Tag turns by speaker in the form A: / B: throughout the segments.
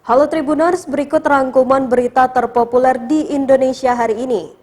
A: Halo Tribuners, berikut rangkuman berita terpopuler di Indonesia hari ini.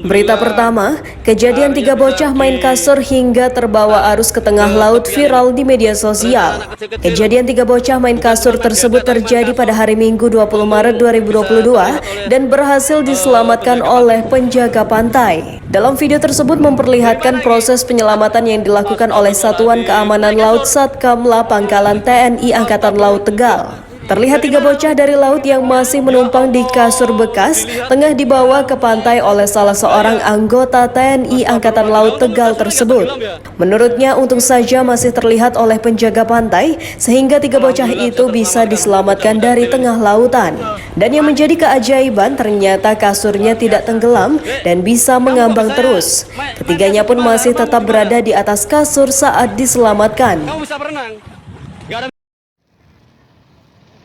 A: Berita pertama, kejadian 3 bocah main kasur hingga terbawa arus ke tengah laut viral di media sosial. Kejadian 3 bocah main kasur tersebut terjadi pada hari Minggu 20 Maret 2022 dan berhasil diselamatkan oleh penjaga pantai. Dalam video tersebut memperlihatkan proses penyelamatan yang dilakukan oleh Satuan Keamanan Laut Satkamla Pangkalan TNI Angkatan Laut Tegal. Terlihat 3 bocah dari laut yang masih menumpang di kasur bekas tengah dibawa ke pantai oleh salah seorang anggota TNI Angkatan Laut Tegal tersebut. Menurutnya untung saja masih terlihat oleh penjaga pantai sehingga 3 bocah itu bisa diselamatkan dari tengah lautan. Dan yang menjadi keajaiban ternyata kasurnya tidak tenggelam dan bisa mengambang terus. Ketiganya pun masih tetap berada di atas kasur saat diselamatkan.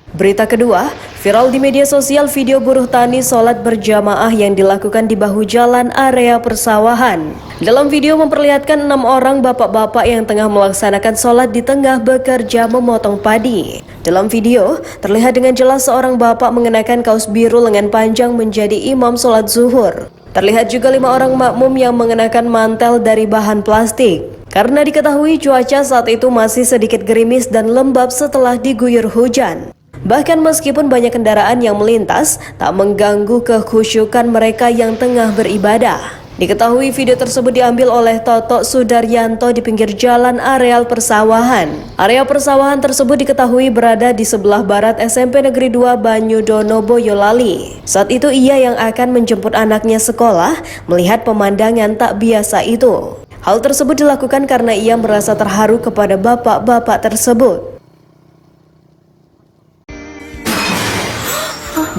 A: Berita kedua, viral di media sosial video buruh tani sholat berjamaah yang dilakukan di bahu jalan area persawahan. Dalam video memperlihatkan 6 orang bapak-bapak yang tengah melaksanakan sholat di tengah bekerja memotong padi. Dalam video, terlihat dengan jelas seorang bapak mengenakan kaos biru lengan panjang menjadi imam sholat zuhur. Terlihat juga 5 orang makmum yang mengenakan mantel dari bahan plastik. Karena diketahui cuaca saat itu masih sedikit gerimis dan lembab setelah diguyur hujan. Bahkan meskipun banyak kendaraan yang melintas, tak mengganggu kekhusyukan mereka yang tengah beribadah. Diketahui video tersebut diambil oleh Toto Sudaryanto di pinggir jalan areal persawahan. Area persawahan tersebut diketahui berada di sebelah barat SMP Negeri 2 Banyudono Boyolali. Saat itu ia yang akan menjemput anaknya sekolah melihat pemandangan tak biasa itu. Hal tersebut dilakukan karena ia merasa terharu kepada bapak-bapak tersebut.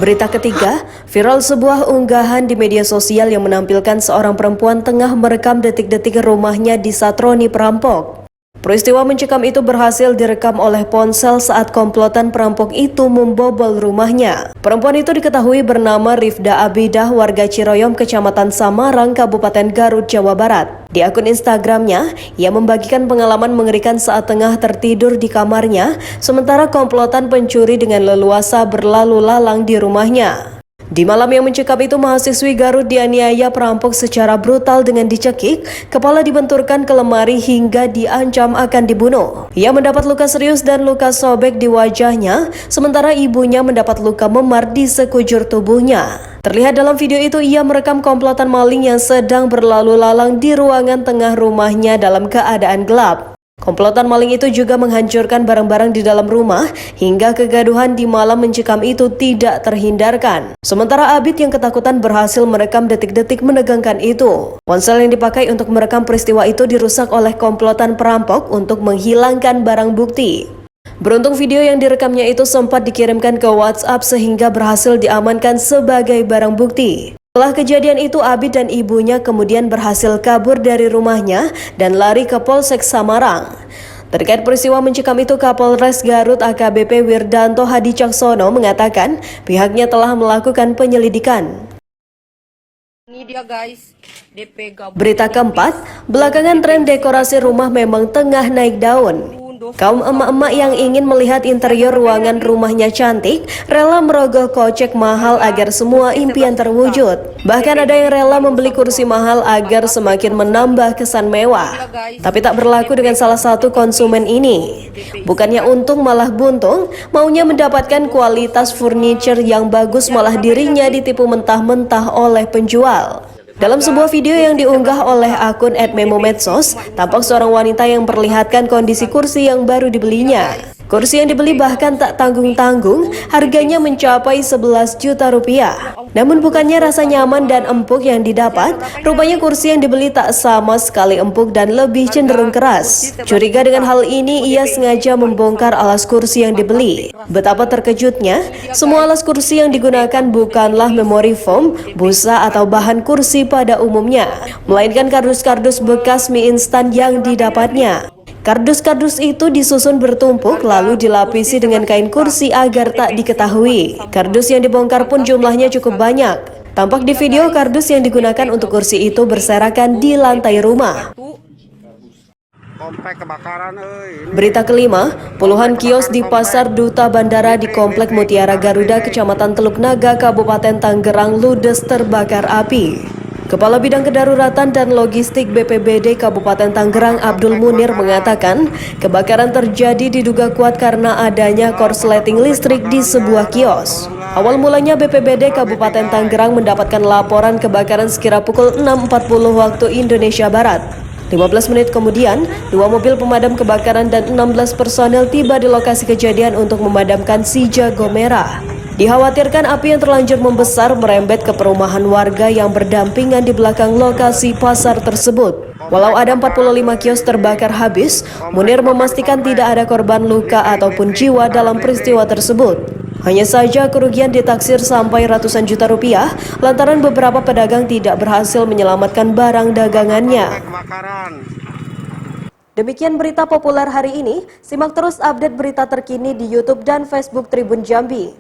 A: Berita ketiga, viral sebuah unggahan di media sosial yang menampilkan seorang perempuan tengah merekam detik-detik rumahnya disatroni perampok. Peristiwa mencekam itu berhasil direkam oleh ponsel saat komplotan perampok itu membobol rumahnya. Perempuan itu diketahui bernama Rifda Abidah, warga Ciroyom, Kecamatan Samarang, Kabupaten Garut, Jawa Barat. Di akun Instagramnya, ia membagikan pengalaman mengerikan saat tengah tertidur di kamarnya, sementara komplotan pencuri dengan leluasa berlalu lalang di rumahnya. Di malam yang mencekam itu, mahasiswi Garut dianiaya perampok secara brutal dengan dicekik, kepala dibenturkan ke lemari hingga diancam akan dibunuh. Ia mendapat luka serius dan luka sobek di wajahnya, sementara ibunya mendapat luka memar di sekujur tubuhnya. Terlihat dalam video itu ia merekam komplotan maling yang sedang berlalu lalang di ruangan tengah rumahnya dalam keadaan gelap. Komplotan maling itu juga menghancurkan barang-barang di dalam rumah hingga kegaduhan di malam mencekam itu tidak terhindarkan. Sementara Abid yang ketakutan berhasil merekam detik-detik menegangkan itu. Ponsel yang dipakai untuk merekam peristiwa itu dirusak oleh komplotan perampok untuk menghilangkan barang bukti. Beruntung video yang direkamnya itu sempat dikirimkan ke WhatsApp sehingga berhasil diamankan sebagai barang bukti. Setelah kejadian itu, Abid dan ibunya kemudian berhasil kabur dari rumahnya dan lari ke Polsek Samarang. Terkait peristiwa mencekam itu, Kapolres Garut AKBP Wirdanto Hadi Caksono mengatakan pihaknya telah melakukan penyelidikan.
B: Ini dia guys,
A: Berita keempat, belakangan tren dekorasi rumah memang tengah naik daun. Kaum emak-emak yang ingin melihat interior ruangan rumahnya cantik rela merogoh kocek mahal agar semua impian terwujud. Bahkan ada yang rela membeli kursi mahal agar semakin menambah kesan mewah. Tapi tak berlaku dengan salah satu konsumen ini. Bukannya untung malah buntung, maunya mendapatkan kualitas furniture yang bagus malah dirinya ditipu mentah-mentah oleh penjual. Dalam sebuah video yang diunggah oleh akun @memomedsos, tampak seorang wanita yang memperlihatkan kondisi kursi yang baru dibelinya. Kursi yang dibeli bahkan tak tanggung-tanggung, harganya mencapai 11 juta rupiah. Namun bukannya rasa nyaman dan empuk yang didapat, rupanya kursi yang dibeli tak sama sekali empuk dan lebih cenderung keras. Curiga dengan hal ini, ia sengaja membongkar alas kursi yang dibeli. Betapa terkejutnya, semua alas kursi yang digunakan bukanlah memori foam, busa atau bahan kursi pada umumnya, melainkan kardus-kardus bekas mie instan yang didapatnya. Kardus-kardus itu disusun bertumpuk lalu dilapisi dengan kain kursi agar tak diketahui. Kardus yang dibongkar pun jumlahnya cukup banyak. Tampak di video kardus yang digunakan untuk kursi itu berserakan di lantai rumah.
C: Komplek kebakaran,
A: Berita kelima, puluhan kios di Pasar Duta Bandara di Komplek Mutiara Garuda, Kecamatan Teluk Naga, Kabupaten Tangerang ludes terbakar api. Kepala Bidang Kedaruratan dan Logistik BPBD Kabupaten Tangerang Abdul Munir mengatakan, kebakaran terjadi diduga kuat karena adanya korsleting listrik di sebuah kios. Awal mulanya BPBD Kabupaten Tangerang mendapatkan laporan kebakaran sekira pukul 6.40 waktu Indonesia Barat. 15 menit kemudian, 2 mobil pemadam kebakaran dan 16 personel tiba di lokasi kejadian untuk memadamkan si jago merah. Dikhawatirkan api yang terlanjur membesar merembet ke perumahan warga yang berdampingan di belakang lokasi pasar tersebut. Walau ada 45 kios terbakar habis, Munir memastikan tidak ada korban luka ataupun jiwa dalam peristiwa tersebut. Hanya saja kerugian ditaksir sampai ratusan juta rupiah lantaran beberapa pedagang tidak berhasil menyelamatkan barang dagangannya. Demikian berita populer hari ini. Simak terus update berita terkini di YouTube dan Facebook Tribun Jambi.